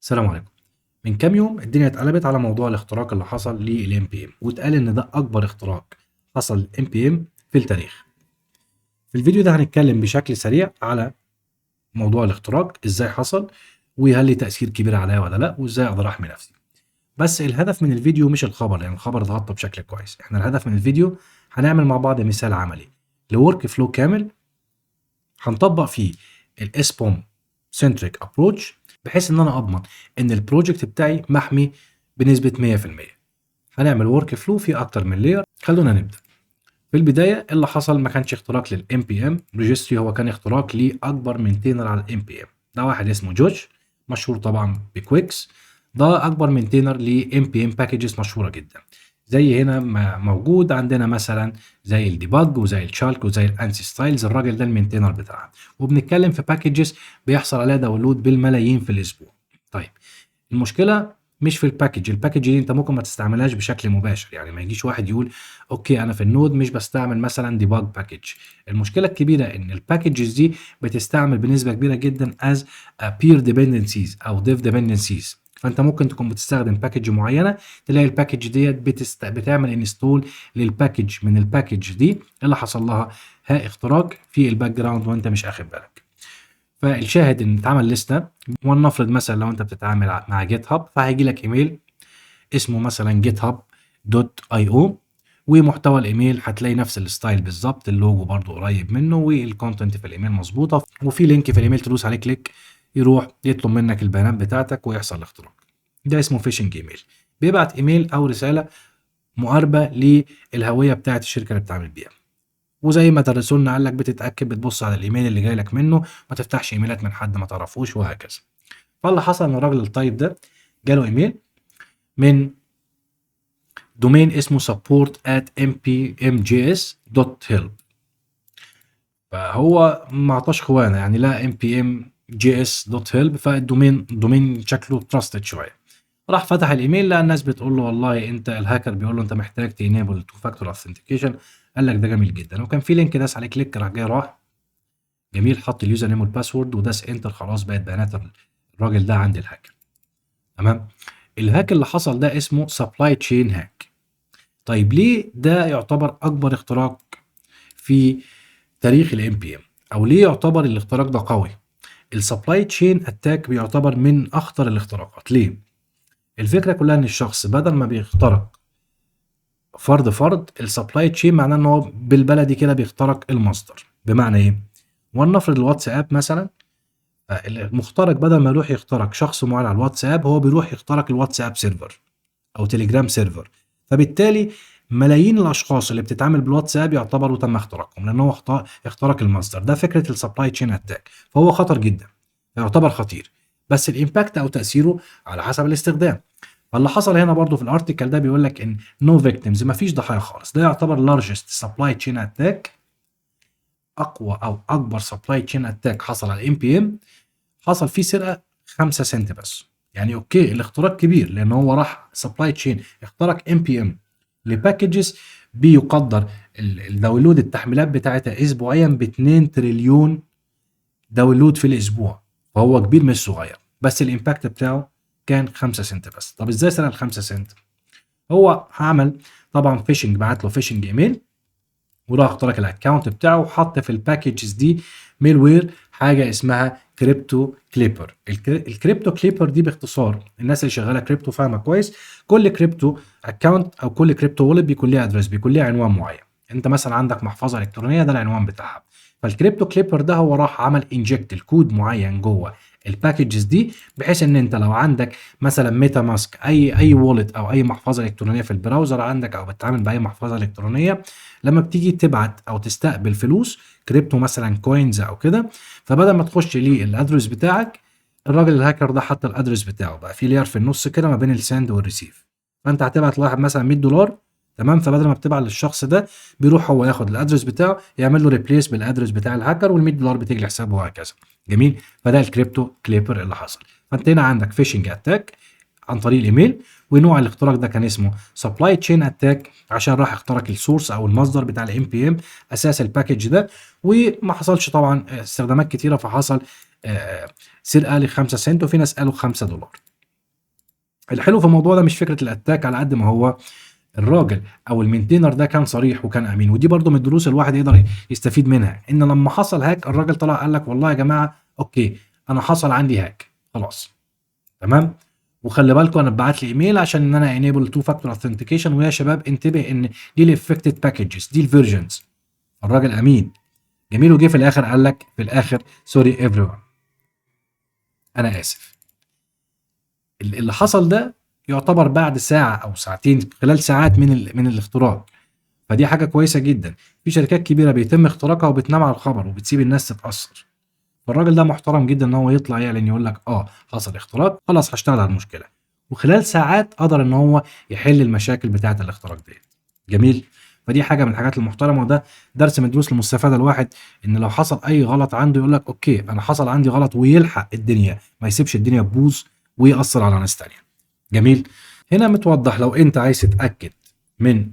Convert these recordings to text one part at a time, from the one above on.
السلام عليكم. من كام يوم الدنيا اتقلبت على موضوع الاختراق اللي حصل للام بي ام، واتقال ان ده اكبر اختراق حصل للام بي ام في التاريخ. في الفيديو ده هنتكلم بشكل سريع على موضوع الاختراق، ازاي حصل وهل ليه تأثير كبير عليا ولا لا، وازاي اقدر احمي نفسي. بس الهدف من الفيديو مش الخبر، لان الخبر اتغطى بشكل كويس. احنا الهدف من الفيديو هنعمل مع بعض مثال عملي لورك فلو كامل هنطبق فيه الاسبوم سنتريك ابروتش، بحيث ان انا اضمن ان البروجكت بتاعي محمي بنسبه 100%. هنعمل ورك فلو في اكتر من لاير. خلونا نبدا. في البدايه اللي حصل ما كانش اختراق للام بي ام ريجستري، هو كان اختراق لاكبر مينتينر على الام بي ام. ده واحد اسمه جورج، مشهور طبعا بكويكس. ده اكبر مينتينر لام بي ام باكجز مشهوره جدا. زي هنا ما موجود عندنا مثلا زي الديباج وزي الشالك وزي الانسي ستايلز. الراجل ده المينتينر بتاعها، وبنتكلم في باكجز بيحصل عليها داونلود بالملايين في الاسبوع. طيب، المشكله مش في الباكج دي انت ممكن ما تستعملهاش بشكل مباشر. يعني ما يجيش واحد يقول اوكي انا في النود مش بستعمل مثلا ديباج باكج. المشكله الكبيره ان الباكجز دي بتستعمل بنسبه كبيره جدا از بير ديبندنسيز او ديف ديبندنسيز. فانت ممكن تكون بتستخدم باكج معينه، تلاقي الباكج ديت بتعمل انستول للباكج من الباكج دي اللي حصل لها اختراق في الباك جراوند وانت مش اخد بالك. فالشاهد ان اتعمل لسته، ولنفرض مثلا لو انت بتتعامل مع جيت هاب فهيجي لك ايميل اسمه مثلا جيت هاب دوت اي او، ومحتوى الايميل هتلاقي نفس الستايل بالظبط، اللوجو برضو قريب منه، والكونتنت في الايميل مظبوطه، وفي لينك في الايميل تدوس عليه كليك يروح يطلب منك البيانات بتاعتك ويحصل الاختراق. ده اسمه فيشنج ايميل. بيبعت ايميل او رساله مقاربه للهويه بتاعت الشركه اللي بتعمل بيها. وزي ما درسولنا قال لك بتتاكد بتبص على الايميل اللي جاي لك منه، ما تفتحش ايميلات من حد ما تعرفوش وهكذا. فاللي حصل ان الراجل الطيب ده جاله ايميل من دومين اسمه support@mpmjs.help. فهو ما عطاش خوانه، يعني لا mpmjs.help، فالدومين شكله تراستد شويه. راح فتح الايميل لقى الناس بتقول له والله انت الهاكر بيقول له انت محتاج تينيبل تو فاكتور اوثنتيكيشن. قال لك ده جميل جدا، وكان في لينك داس عليه كليك راح جاي راح جميل حط اليوزر نيم والباسورد وداس انتر، خلاص بقت بيانات الراجل ده عند الهاكر. تمام. الهاك اللي حصل ده اسمه سبلاي تشين هاك. طيب ليه ده يعتبر اكبر اختراق في تاريخ الام بي ام، او ليه يعتبر الاختراق ده قوي؟ السبلاي تشين اتاك بيعتبر من اخطر الاختراقات. ليه؟ الفكره كلها ان الشخص بدل ما بيخترق فرد السبلاي تشين معناه ان هو بالبلدي كده بيخترق المصدر. بمعنى ايه؟ ولنفرض الواتساب مثلا، المخترق بدل ما يروح يخترق شخص معين على الواتساب هو بيروح يخترق الواتساب سيرفر او تليجرام سيرفر. فبالتالي ملايين الاشخاص اللي بتتعامل بالواتساب يعتبروا تم اختراقهم، لان هو اخترق المصدر. ده فكره السبلاي تشين اتاك، فهو خطر جدا، يعتبر خطير. بس الامباكت او تاثيره على حسب الاستخدام. فاللي حصل هنا برضو في الارتيكل ده بيقول لك ان نو فيكتيمز، مفيش ضحايا خالص. ده يعتبر لارجست سبلاي تشين اتاك، اقوى او اكبر سبلاي تشين اتاك حصل على الام بي ام. حصل فيه سرقه 5 سنت بس. يعني اوكي الاختراق كبير لان هو راح سبلاي تشين اخترق ام بي ام لباكجز بيقدر الداونلود التحميلات بتاعتها اسبوعيا ب 2 تريليون داونلود في الاسبوع. فهو كبير مش صغير، بس الامباكت بتاعه كان 5 سنت بس. طب ازاي سرق ال 5 سنت؟ هو عمل طبعا فيشنج، بعت له فيشنج ايميل وراح اخترق الاكونت بتاعه وحط في الباكجز دي ميل وير حاجه اسمها كريبتو كليبر. الكريبتو كليبر دي باختصار، الناس اللي شغاله كريبتو فاهمه كويس، كل كريبتو اكونت او كل كريبتو وولد بيكون ليها ادرس، بيكون ليها عنوان معين. انت مثلا عندك محفظه الكترونيه ده العنوان بتاعها. فالكريبتو كليبر ده هو راح عمل انجكت الكود معين جوه الباكجز دي، بحيث ان انت لو عندك مثلا ميتا ماسك اي وولد او اي محفظه الكترونيه في البراوزر عندك، او بتتعامل باي محفظه الكترونيه، لما بتيجي تبعت او تستقبل فلوس كريبتو مثلا كوينز او كده، فبدل ما تخش ليه الادرس بتاعك، الراجل الهاكر ده حط الادرس بتاعه بقى في لير في النص كده ما بين السند والريسيف. فانت هتبعت لواحد مثلا $100، تمام، فبدل ما بتبعت للشخص ده بيروح هو ياخد الادرس بتاعه يعمل له ريبليس بالادرس بتاع الهاكر، وال$100 بتيجي لحسابه وهكذا. جميل. فده الكريبتو كليبر اللي حصل. فانت هنا عندك فيشنج اتاك عن طريق الايميل، ونوع الاختراق ده كان اسمه سبلاي تشين اتاك عشان راح اخترق السورس او المصدر بتاع الام بي ام اساس الباكج ده. وما حصلش طبعا استخدامات كتيره، فحصل سرقه ل 5 سنت، وفي ناس قالوا $5. الحلو في الموضوع ده مش فكره الاتاك على قد ما هو الراجل او المينتينر ده كان صريح وكان امين، ودي برضو من الدروس الواحد يقدر يستفيد منها، ان لما حصل هاك الراجل طلع قال لك والله يا جماعه اوكي انا حصل عندي هاك خلاص تمام، وخلي بالكم انا اتبعت لي ايميل عشان ان انا انيبل تو فاكتور اوثنتيكيشن، ويا شباب انتبه ان دي الافكتد باكجز دي الفيرجنز. الراجل امين جميل، وجه في الاخر قال لك في الاخر سوري ايفري ون، انا اسف. اللي حصل ده يعتبر بعد ساعه او ساعتين، خلال ساعات من الاختراق، فدي حاجه كويسه جدا. في شركات كبيره بيتم اختراقها وبتنام على الخبر وبتسيب الناس تتاثر، فالراجل ده محترم جدا ان هو يطلع يعلن يقول لك حصل اختراق خلاص هشتغل على المشكله، وخلال ساعات قدر ان هو يحل المشاكل بتاعه الاختراق ديت. جميل. فدي حاجه من الحاجات المحترمه، وده درس من الدروس المستفاده الواحد، ان لو حصل اي غلط عنده يقول لك اوكي انا حصل عندي غلط، ويلحق الدنيا ما يسيبش الدنيا تبوظ ويأثر على ناس تانية. جميل. هنا متوضح لو انت عايز تتاكد من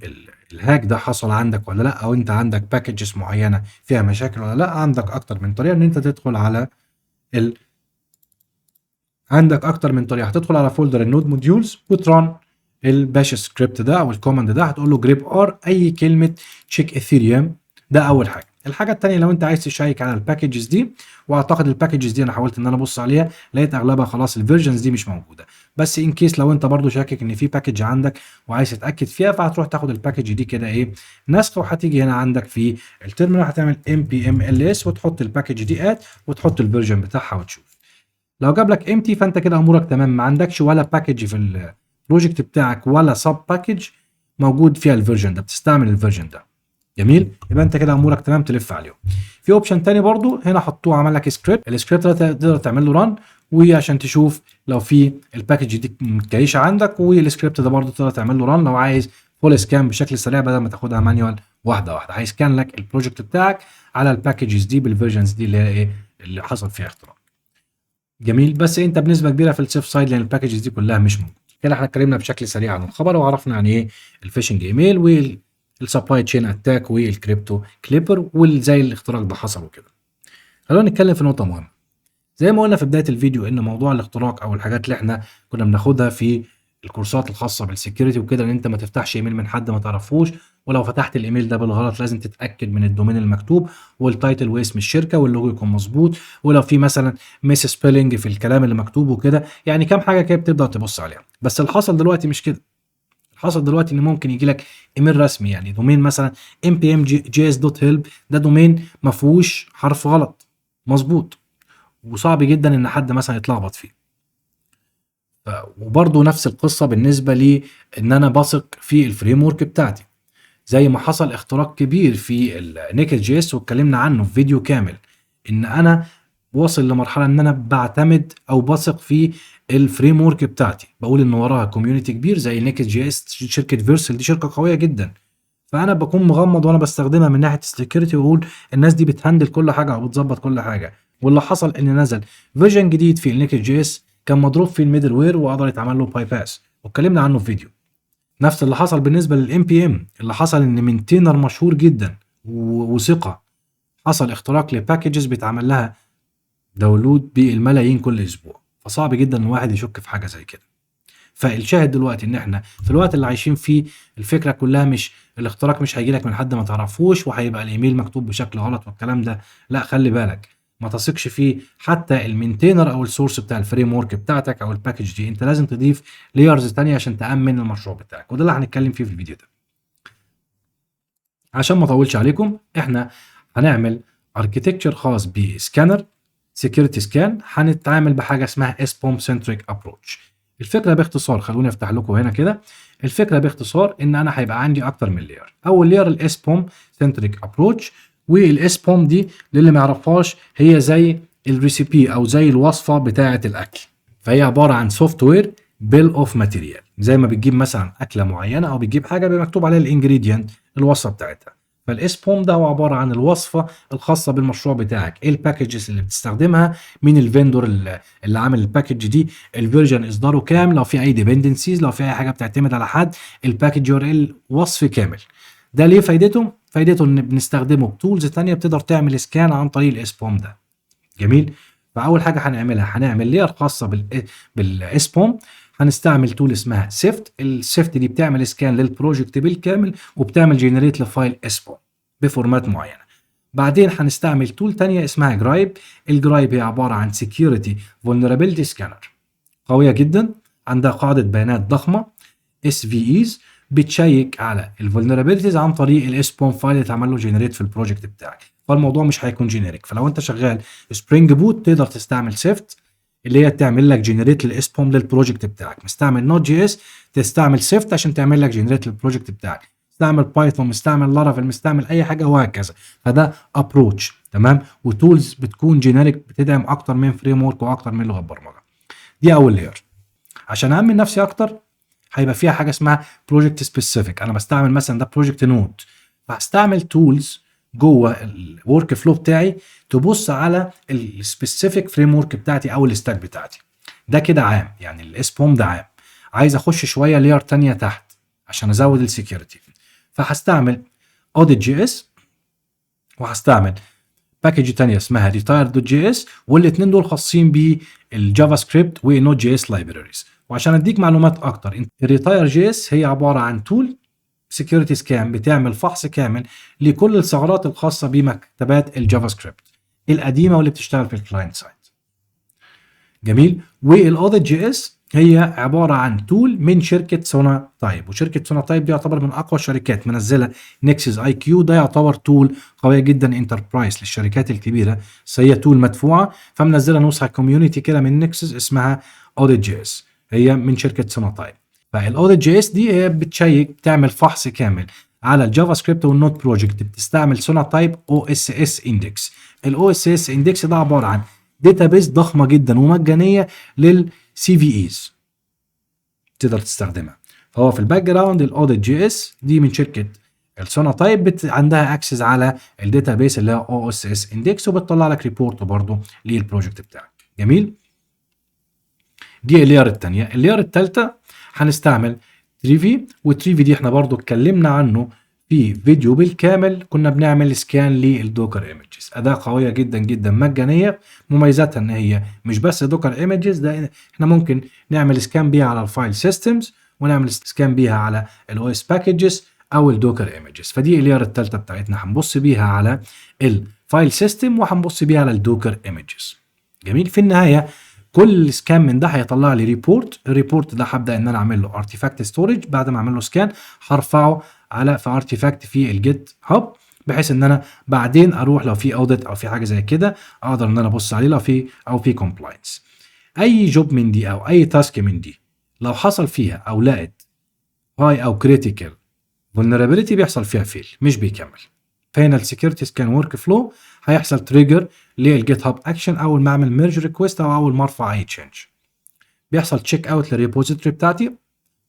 الهاك ده حصل عندك ولا لا، او انت عندك باكجز معينه فيها مشاكل ولا لا، عندك اكتر من طريقه ان انت تدخل على عندك اكتر من طريقه. هتدخل على فولدر النود موديولز وتران الباش سكريبت ده او الكوماند ده، هتقول له جريب ار اي كلمه تشيك اثيريوم. ده اول حاجه. الحاجه الثانيه لو انت عايز تشيك على الباكجز دي، واعتقد الباكجز دي انا حاولت ان انا ابص عليها لقيت اغلبها خلاص الفيرجنز دي مش موجوده، بس ان كيس لو انت برضو شاكك ان في باكج عندك وعايز تتاكد فيها، فهتروح تاخد الباكج دي كده نسخه، وهتيجي هنا عندك في التيرمينال هتعمل npm-ls وتحط الباكج دي وتحط الفيرجن بتاعها وتشوف. لو جاب لك امتي فانت كده امورك تمام، ما عندكش ولا باكج في البروجكت بتاعك ولا سب باكج موجود فيها الفيرجن ده، بتستعمل الفيرجن ده. جميل. يبقى انت كده امورك تمام تلف عليهم. في اوبشن تاني برضو هنا حطوه، عمل لك سكريبت، السكريبت ده تقدر تعمل له ران وعشان تشوف لو في الباكج دي متكيشه عندك، والسكريبت ده برضو تقدر تعمل له ران لو عايز فول سكان بشكل سريع بدل ما تاخدها مانيوال واحده واحده، هيسكان لك البروجكت بتاعك على الباكجز دي بالفيرجنز دي اللي هي اللي حصل فيها اختراق. جميل. بس انت بنسبه كبيره في السيف سايد لان الباكجز دي كلها مش موجوده. كده احنا اتكلمنا بشكل سريع عن الخبر، وعرفنا يعني ايه الفيشنج ايميل والسبلاي تشين اتاك والكريبتو كليبر وازاي الاختراق ده حصل وكده. خلونا نتكلم في نقطه مهمه. زي ما قلنا في بدايه الفيديو ان موضوع الاختراق او الحاجات اللي احنا كنا بناخدها في الكورسات الخاصه بالسكيورتي وكده، ان انت ما تفتحش ايميل من حد ما تعرفوش، ولو فتحت الايميل ده بالغلط لازم تتاكد من الدومين المكتوب والتايتل واسم الشركه واللوجو يكون مظبوط، ولو في مثلا ميس سبيلنج في الكلام اللي مكتوب وكده، يعني كام حاجه كده بتبدا تبص عليها. بس اللي حصل دلوقتي مش كده. حصل دلوقتي ان ممكن يجي لك ايميل رسمي، يعني دومين مثلا npm.js.help، ده دومين ما فيهوش حرف غلط مظبوط، وصعب جدا ان حد مثلا يتلخبط فيه. وبرضه نفس القصه بالنسبه لي ان انا بثق في الفريم ورك بتاعتي، زي ما حصل اختراق كبير في النيكد جي اس واتكلمنا عنه في فيديو كامل، ان انا واصل لمرحله ان انا بعتمد او بثق في الفريم ورك بتاعتي، بقول ان وراها كوميونتي كبير زي نيكد جي اس، شركه فيرسل دي شركه قويه جدا، فانا بكون مغمض وانا بستخدمها من ناحيه السكيورتي، واقول الناس دي بتهندل كل حاجه او بتظبط كل حاجه. واللي حصل ان نزل فيرجن جديد في النيكد جي اس كان مضروب في الميدل وير وقدر يتعمل له باي باس، واتكلمنا عنه في فيديو. نفس اللي حصل بالنسبه للام بي ام، اللي حصل ان مينتينر مشهور جدا وثقه حصل اختراق لباكجز بيتعمل لها داونلود بالملايين كل اسبوع، فصعب جدا ان الواحد يشك في حاجه زي كده. فالشاهد دلوقتي ان احنا في الوقت اللي عايشين فيه الفكره كلها مش الاختراق مش هيجي لك من حد ما تعرفوش وهيبقى الايميل مكتوب بشكل غلط والكلام ده، لا خلي بالك ما تثقش فيه. حتى المينتينر او السورس بتاع الفريم ورك بتاعتك او الباكج دي انت لازم تضيف لايرز تانية عشان تامن المشروع بتاعك، وده اللي هنتكلم فيه في الفيديو ده. عشان ما اطولش عليكم، احنا هنعمل اركيتكتشر خاص بسكانر سكيورتي سكان، هنتعامل بحاجه اسمها SBOM centric approach. الفكره باختصار، خلوني افتح لكم هنا كده. الفكره باختصار ان انا هيبقى عندي اكتر من لير. اول لير SBOM centric approach، والSBOM دي للي ما يعرفهاش هي زي الريسيبي او زي الوصفه بتاعه الاكل، فهي عباره عن سوفت وير بيل اوف ماتيريال، زي ما بتجيب مثلا اكله معينه او بتجيب حاجه مكتوب عليها الانجريدينت الوصفه بتاعتها، فالاسبوم ده هو عباره عن الوصفه الخاصه بالمشروع بتاعك، ايه الباكجز اللي بتستخدمها، مين الفندور اللي عامل الباكج دي، الفيرجن اصداره كام، لو في اي ديبندنسيز، لو في اي حاجه بتعتمد على حد، الباكج يو ار ال وصف كامل. ده ليه فايدته؟ فايدته ان بنستخدمه بتولز ثانيه بتقدر تعمل سكان عن طريق الاسبوم ده. جميل. فاول حاجه هنعملها هنعمل لير خاصه بالاسبوم. هنستعمل تول اسمها سيفت. السيفت دي بتعمل سكان للبروجكت بالكامل وبتعمل جنريت لفايل اسبوم بفورمات معينه. بعدين هنستعمل تول تانية اسمها جرايب. الجرايب هي عباره عن سكيورتي فولنربيلتي سكانر قويه جدا، عندها قاعده بيانات ضخمه SVEs بتشيك على الفولنربيلتيز عن طريق الاسبوم فايل اللي اتعمل له جنريت في البروجكت بتاعك. فالموضوع مش هيكون جينيريك. فلو انت شغال سبرينج بوت تقدر تستعمل سيفت اللي هي تعمل لك جنريت للاسبوم للبروجكت بتاعك. مستعمل نوت جي اس تستعمل سيفت عشان تعمل لك جنريت للبروجكت بتاعك. مستعمل بايثون، مستعمل لارافيل، مستعمل اي حاجه وهكذا. فده ابروتش تمام. وتولز بتكون جينيريك بتدعم اكتر من فريم ورك واكتر من لغه برمجه. دي اول لاير. عشان اامن نفسي اكتر هيبقى فيها حاجه اسمها بروجكت سبيسيفيك. انا بستعمل مثلا ده بروجكت نود، فهستعمل تولز جوه الورك فلو بتاعي تبص على السبيسيفيك فريم ورك بتاعتي او الستاك بتاعتي. ده كده عام، يعني الاسبوم ده عام. عايز اخش شويه لير تانية تحت عشان ازود السكيورتي، فهستعمل اوديت جي اس وهستعمل باكج تانية اسمها retire.js، والاثنين دول خاصين بالجافا سكريبت ونوت جي اس لايبراريز. وعشان اديك معلومات اكتر، الريتاير جي اس هي عباره عن تول سكيورتي سكان بتعمل فحص كامل لكل الثغرات الخاصه بمكتبات الجافا سكريبت القديمه واللي بتشتغل في الكلاينت سايد. جميل. والاوديت جي اس هي عباره عن تول من شركه سونا تايب، وشركه سونا تايب دي يعتبر من اقوى الشركات، منزله نكسس اي كيو. ده يعتبر تول قويه جدا انتربرايز للشركات الكبيره، بس هي تول مدفوعه. فمنزله نسخه كوميونتي كده من نكسس اسمها اوديت جي اس، هي من شركه سونا تايب. فالاوديت جي اس دي هي بتشيك بتعمل فحص كامل على الجافا سكريبت والنوت بروجكت. بتستعمل سونا تايب او اس اس اندكس. الاو اس اس اندكس ده عباره عن داتابيس ضخمه جدا ومجانيه للسي في ايز تقدر تستخدمها. فهو في الباك جراوند الاوديت جي اس دي من شركه السونا تايب عندها اكسس على الداتابيس اللي هي او اس اس اندكس، وبتطلع لك ريبورت برضه للبروجكت بتاعك. جميل. دي اللير الثانيه. اللير الثالثه هنستعمل تريفي. وتريفي دي احنا برضه اتكلمنا عنه في فيديو بالكامل، كنا بنعمل سكان للدوكر ايمجز. اداه قويه جدا جدا مجانيه. مميزاتها ان هي مش بس دوكر ايمجز، ده احنا ممكن نعمل سكان بيها على الفايل سيستمز ونعمل سكان بيها على الاو اس باكجز او الدوكر ايمجز. فدي اللير الثالثه بتاعتنا، هنبص بيها على الفايل سيستم وهنبص بيها على الدوكر ايمجز. جميل. في النهايه كل سكان من ده هيطلع لي ريبورت. الريبورت ده هبدا ان انا اعمل له ارتيفاكت ستورج. بعد ما اعمل له سكان هرفعه على في ارتيفاكت في الجيت هاب، بحيث ان انا بعدين اروح لو في اوديت او في حاجه زي كده اقدر ان انا ابص عليه لو في كومبلاينس. اي جوب من دي او اي تاسك من دي لو حصل فيها او لقت هاي او كريتيكال فولنربيليتي بيحصل فيها فيل مش بيكمل. فهنا السكيورتي سكان ورك فلو هيحصل تريجر للجيت هاب اكشن اول ما اعمل ميرج ريكويست او اول ما ارفع اي تشينج. بيحصل تشيك اوت للريبوزيتوري بتاعتي،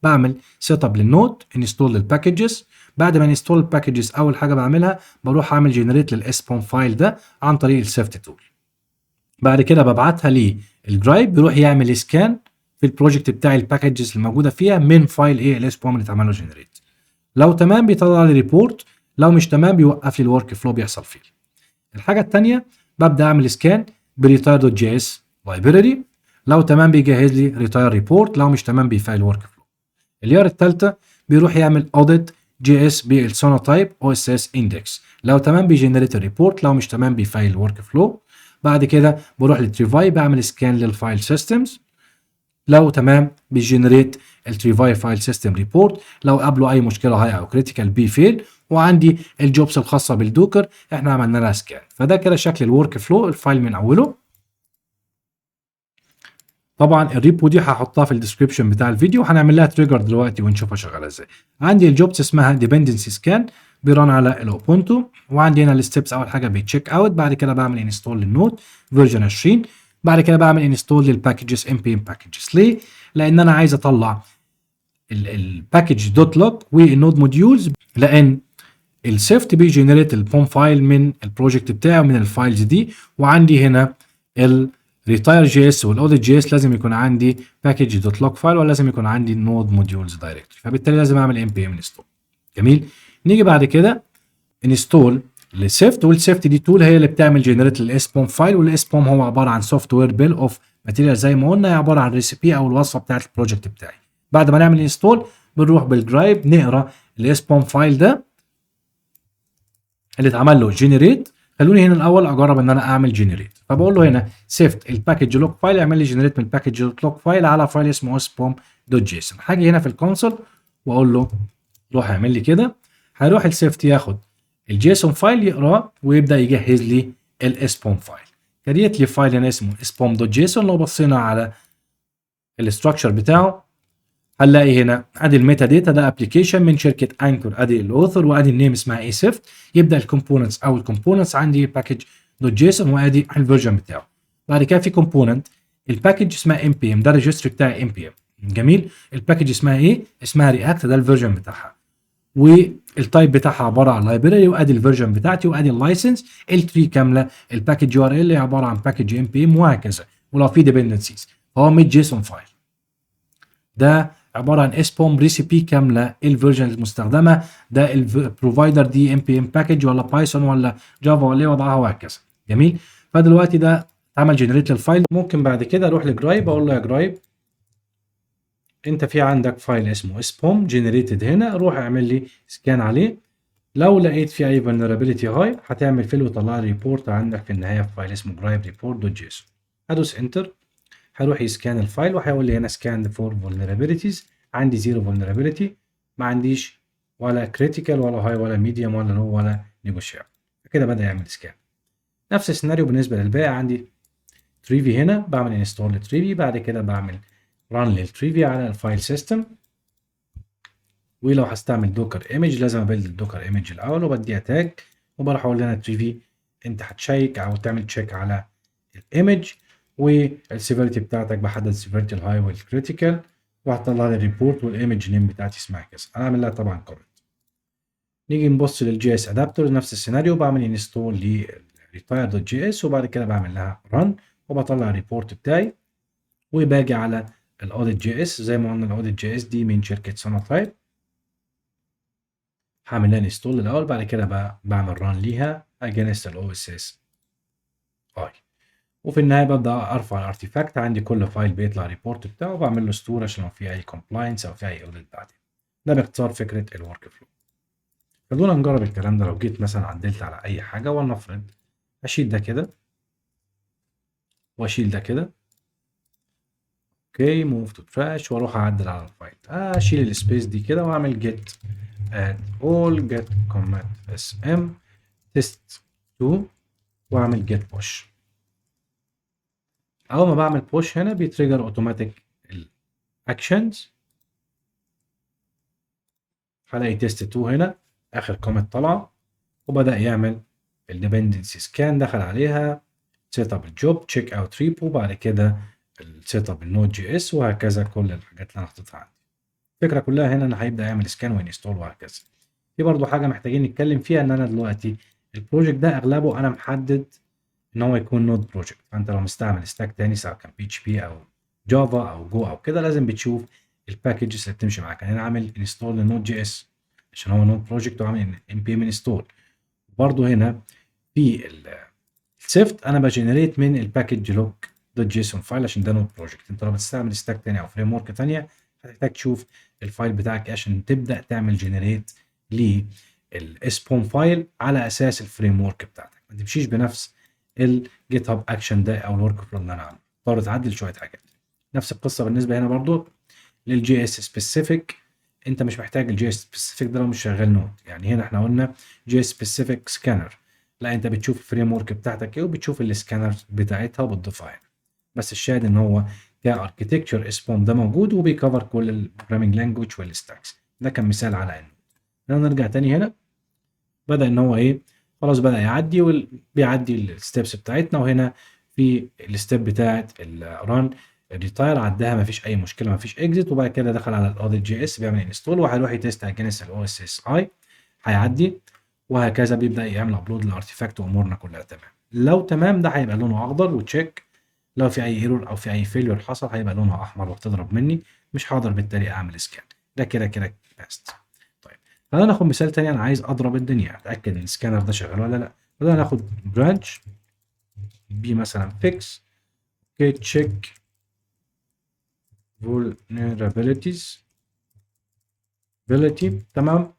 بعمل سيت اب للنود، انستول للباكجز. بعد ما انستول الباكجز اول حاجه بعملها بروح اعمل جنريت للاسبوم فايل ده عن طريق السيفت تول. بعد كده ببعتها للدرايف بيروح يعمل سكان في البروجكت بتاعي الباكجز الموجوده فيها من فايل ايه الاسبوم اللي اتعمل له جنريت. لو تمام بيطلع لي ريبورت، لو مش تمام بيوقف لي الورك فلو بيحصل فيه. الحاجه الثانيه ببدا اعمل سكان بريتاير.js لايبراري. لو تمام بيجهز لي ريتاير ريبورت، لو مش تمام بيفايل ورك فلو. اللير الثالثه بيروح يعمل اوديت جي اس بالسونا تايب او اس اس اندكس. لو تمام بيجنريت الريبورت، لو مش تمام بيفايل ورك فلو. بعد كده بروح للتريفاي بعمل سكان للفايل سيستمز. لو تمام بيجنريت التريفاي فايل سيستم ريبورت. لو قابله اي مشكله هاي او كريتيكال بيفيل. وعندي الجوبس الخاصه بالدوكر احنا عملنا لها سكان. فده كده شكل الورك فلو الفايل من اوله. طبعا الريبو دي هحطها في الديسكربشن بتاع الفيديو، هنعمل لها تريجر دلوقتي ونشوفها شغاله ازاي. عندي الجوبس اسمها ديبندنسي سكان بيران على الاوبونتو. وعندي هنا الستبس، اول حاجه بيتشيك اوت، بعد كده بعمل انستول للنود فيرجن 20، بعد كده بعمل انستول للباكجز ام بي ام باكجز. ليه؟ لان انا عايز اطلع الباكج دوت لوج والنود موديولز، لان السيفت بيجنريت البوم فايل من البروجكت بتاعه من الفايلز دي. وعندي هنا الريتاير جي اس والاوديت جي اس لازم يكون عندي باكج دوت لوج فايل ولازم يكون عندي النود موديولز دايركتوري، فبالتالي لازم اعمل ام بي ام انستول. جميل. نيجي بعد كده انستول للسيفت، والسيفت دي تول هي اللي بتعمل جنريت للاس بوم فايل، والاس بوم هو عباره عن سوفت وير بيل اوف ماتيريال زي ما قلنا، هي عباره عن ريسيبي او الوصفه بتاعت البروجكت بتاعي. بعد ما نعمل انستول بنروح بالجرايب نقرا الاس بوم فايل ده اللي اتعمل له جنريت. خلوني هنا الاول اجرب ان انا اعمل جنريت، فبقول له هنا سيفت الباكج لوك فايل يعمل لي جنريت من الباكج لوك فايل على فايل اسمه اس بوم دوت جيسون. هاجي هنا في الكونسول واقول له روح اعمل لي كده، هيروح السيفت ياخد الجيسون فايل يقراه ويبدا يجهز لي الاس بوم فايل. كريت لي فايل هنا اسمه اس بوم دوت جيسون. لو بصينا على الاستراكشر بتاعه هنلاقي هنا ادي الميتا داتا، ده ابلكيشن من شركه انكور، ادي الاوثر وادي النيم اسمها اي سيفت. يبدا الكومبوننتس او الكومبوننتس عندي باكج دوت جيسون وادي الفيرجن بتاعه. بعد كده في كومبوننت الباكج اسمها ام بي ام، ده الريجستري بتاع ام بي ام. جميل. الباكج اسمها ايه؟ اسمها رياكت، ده الفيرجن بتاعها، والتايب بتاعها عباره عن لايبراري، وادي الفيرجن بتاعتي وادي اللايسنس. التري كامله الباكج يو ار ال عباره عن باكج ام بي ام وهكذا. ولو في ديبندنسيز فهو ميد جيسون فايل. ده عباره عن اس بوم ريسيبي كامله، الفيرجن المستخدمه، ده البروفايدر دي ام بي ام باكج ولا بايثون ولا جافا ولا ايه وضعها وهكذا. جميل. فدلوقتي ده اتعمل جنريت للفايل. ممكن بعد كده اروح لجرايب اقول له يا جرايب انت في عندك فايل اسمه اس بوم جنريتد هنا، روح اعمل لي سكان عليه. لو لقيت في اي vulnerability هاي هتعمل فيل وطلع لي ريبورت عندك في النهايه في فايل اسمه جرايب ريبورت دوت جيسون. هدوس انتر، هروح يسكان الفايل وهيقول لي هنا سكان فور vulnerabilities. عندي زيرو vulnerability، ما عنديش ولا كريتيكال ولا هاي ولا ميديوم ولا لو ولا نيجوشيبل. كده بدأ يعمل سكان. نفس السيناريو بالنسبه للباقي. عندي تريفي هنا، بعمل انستول لتريفي، بعد كده بعمل ران للتريفي على الفايل سيستم. ولو هستعمل دوكر ايمج لازم ابيلد الدوكر ايمج الاول وبديها تاج، وبروح اقول لنا تريفي انت هتشيك او تعمل تشيك على الايمج، والسيفيريتي بتاعتك بحدد السيفيريتي الهاي والكريتيكال، وهتطلع لي الريبورت والايمج نيم بتاعتي اسمها كذا. انا اعمل لها طبعا كومنت. نيجي نبص للجي اس ادابتور، نفس السيناريو، بعمل انستول للريتاير دوت جي اس وبعد كده بعمل لها ران وبطلع الريبورت بتاعي. وباجي على الاوديت جي اس، زي ما قلنا الاوديت جي اس دي من شركه سونوتايب، هعمل لها انستول الاول، بعد كده بعمل ران ليها اجينست الاو اس اس اي. وفي النهايه ببدا ارفع الارتيفاكت. عندي كل فايل بيطلع ريبورت بتاعه وبعمل له ستور عشان لو في اي كومبلاينس او في اي اوديت بعدين. ده باختصار فكره الورك فلو. خلونا نجرب الكلام ده. لو جيت مثلا عدلت على اي حاجه ولنفرض اشيل ده كده واشيل ده كده، اوكي، موف تو تراش، واروح اعدل على الفايل، اشيل السبيس دي كده واعمل جيت اد اول جيت كومات اس ام تيست 2 واعمل جيت بوش. اول ما بعمل بوش هنا بيتريجر اوتوماتيك الاكشنز. هلاقي تيست 2 هنا اخر كومنت طلع وبدا يعمل الديبندنسي سكان، دخل عليها سيت اب الجوب، تشيك اوت ريبو، بعد كده السيت اب النود جي اس، وهكذا كل الحاجات اللي انا حاططها عندي. الفكره كلها هنا ان هيبدا يعمل سكان وانستول وهكذا. في برضو حاجه محتاجين نتكلم فيها، ان انا دلوقتي البروجكت ده اغلبه انا محدد ان هو يكون نود بروجكت. فانت لو مستعمل ستاك تاني سواء كان بي اتش بي او جافا او جو او كده، لازم بتشوف الباكجز اللي بتمشي معاك. يعني انا عامل انستول لنود جي اس عشان هو نود بروجكت وعامل ام بي ام انستول. برضو هنا في السيفت انا بجنريت من الباكج لوك دوت جيسون فايل عشان ده نود بروجكت. انت لو بتستعمل ستاك تاني او فريم ورك تانيه هتحتاج تشوف الفايل بتاعك إيه عشان تبدا تعمل جنريت للاس بوم فايل على اساس الفريم ورك بتاعتك. ما تمشيش بنفس الجيت هاب اكشن ده او الورك فلو اللي انا عامله، تضطر تعدل شويه حاجات. نفس القصه بالنسبه هنا برضو للجي اس سبيسيفيك. انت مش محتاج الجي اس سبيسيفيك ده لو مش شغال نود. يعني هنا احنا قلنا جي اس سبيسيفيك سكانر، لا انت بتشوف الفريم ورك بتاعتك ايه وبتشوف السكانر بتاعتها وبتضيفها هنا. بس الشاهد ان هو كاركتكتشر اس بوم ده موجود وبيكفر كل البروجرامينج لانجوج والستاكس. ده كان مثال على انه لو نرجع تاني هنا بدا ان هو ايه، خلاص بدا يعدي وبيعدي الستبس بتاعتنا. وهنا في الستيب بتاعت الران الريتاير عداها مفيش اي مشكله، مفيش اكزيت. وبعد كده دخل على الاوديت جي اس بيعمل انستول وهيروح يتست اجينست الاو اس اس اي، هيعدي وهكذا. بيبدا يعمل ابلود للارتيفاكت وامورنا كلها تمام. لو تمام ده هيبقى لونه اخضر وتشيك. لو في اي ايرور او في اي فيليور حصل هيبقى لونها احمر وبتضرب مني، مش هقدر بالتالي اعمل سكان. ده كده كده باست. طيب خلينا ناخد مثال تاني، انا عايز اضرب الدنيا اتاكد ان السكانر ده شغال ولا لا. خلينا ناخد برانش بي مثلا فيكس تشيك vulnerabilities تمام.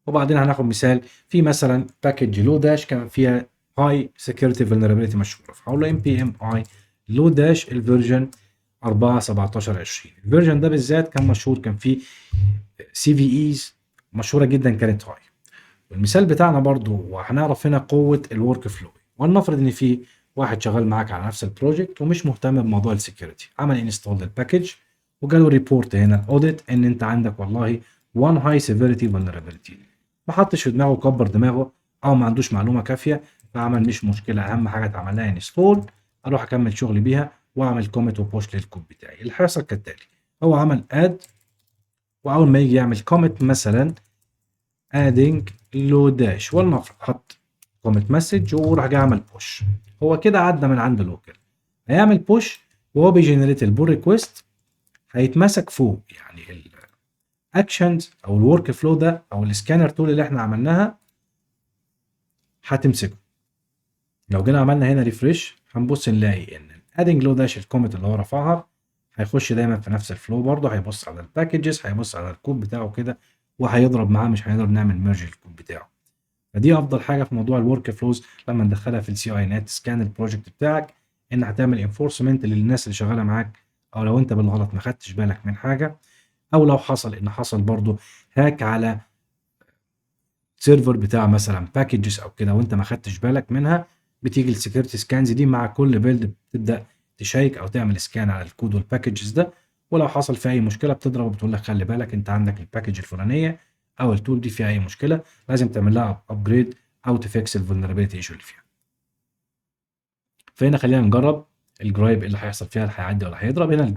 وبعدين هناخد مثال في مثلا باكج لو داش كان فيها هاي سكيورتي فولنربيلتي مشهوره، فهقول له ام بي ام اي لو داش الفيرجن 4 17 20. الفيرجن ده بالذات كان مشهور، كان فيه سي في ايز مشهوره جدا كانت هاي. والمثال بتاعنا برضو وهنعرف هنا قوه الورك فلو. ولنفرض ان في واحد شغال معاك على نفس البروجكت ومش مهتم بموضوع السكيورتي، عمل انستول للباكج وجاله ريبورت هنا الاوديت ان انت عندك والله 1 هاي سيفيريتي فولنربيلتي. ما حطش في دماغه وكبر دماغه او ما عندوش معلومه كافيه، فعمل مش مشكله، اهم حاجه اتعمل لها انستول، اروح اكمل شغلي بيها واعمل كوميت وبوش للكود بتاعي. اللي هيحصل كالتالي، هو عمل اد، واول ما يجي يعمل كوميت مثلا ادنج لو داش ولنفرض حط كوميت مسج وراح جاي عمل بوش، هو كده عدى من عند لوكال. هيعمل بوش وهو بيجنريت البول ريكويست، هيتمسك فوق يعني الاكشنز او الورك فلو ده او السكانر تول اللي احنا عملناها هتمسكه. لو جينا عملنا هنا ريفريش هنبص نلاقي ان الادنج لو داش الكوميت اللي هو رفعها هيخش دايما في نفس الفلو برضه، هيبص على الباكجز، هيبص على الكود بتاعه كده وهيضرب معاه، مش هنقدر نعمل ميرج الكود بتاعه. فدي افضل حاجه في موضوع الورك فلوز لما ندخلها في السي اي نت سكان البروجكت بتاعك، ان هتعمل انفورسمنت للناس اللي شغاله معاك، او لو انت بالغلط ما خدتش بالك من حاجه، او لو حصل ان حصل برضه هاك على سيرفر بتاع مثلا باكجز او كده وانت ما خدتش بالك منها، بتيجي السكيورتي سكانز دي مع كل بيلد بتبدا تشيك او تعمل سكان على الكود والباكجز ده، ولو حصل في اي مشكله بتضرب وبتقول لك خلي بالك انت عندك الباكج الفلانيه او التول دي فيها اي مشكله، لازم تعمل لها ابجريد او تفكس الفولنربيلتي ايشو اللي فيها. فهنا خلينا نجرب الجرايب اللي هيحصل فيها، اللي هيعدي ولا هيضرب. هنا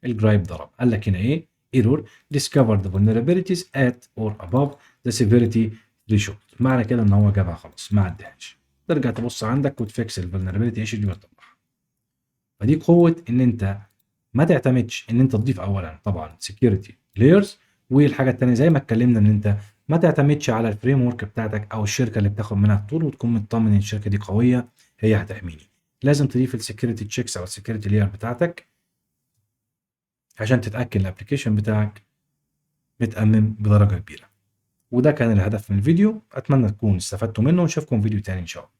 الجرايب ضرب، قال لك هنا ايه ايرور discovered the vulnerabilities at or above the severity threshold، معنى كده ان هو جابها خلاص ما عدهاش. ترجع تبص عندك وتفكس الفولنربيلتي ايشو دي وتطلعها. فدي قوه ان انت ما تعتمدش ان انت تضيف اولا طبعا security layers، والحاجه الثانيه زي ما اتكلمنا ان انت ما تعتمدش على الفريم ورك بتاعتك او الشركه اللي بتاخد منها الطول وتكون مطمن ان الشركه دي قويه هي هتحميني. لازم تضيف السكيورتي تشيكس او السكيورتي لاير بتاعتك عشان تتاكد الابلكيشن بتاعك متامن بدرجه كبيره. وده كان الهدف من الفيديو، اتمنى تكونوا استفدتوا منه ونشوفكم فيديو تاني ان شاء الله.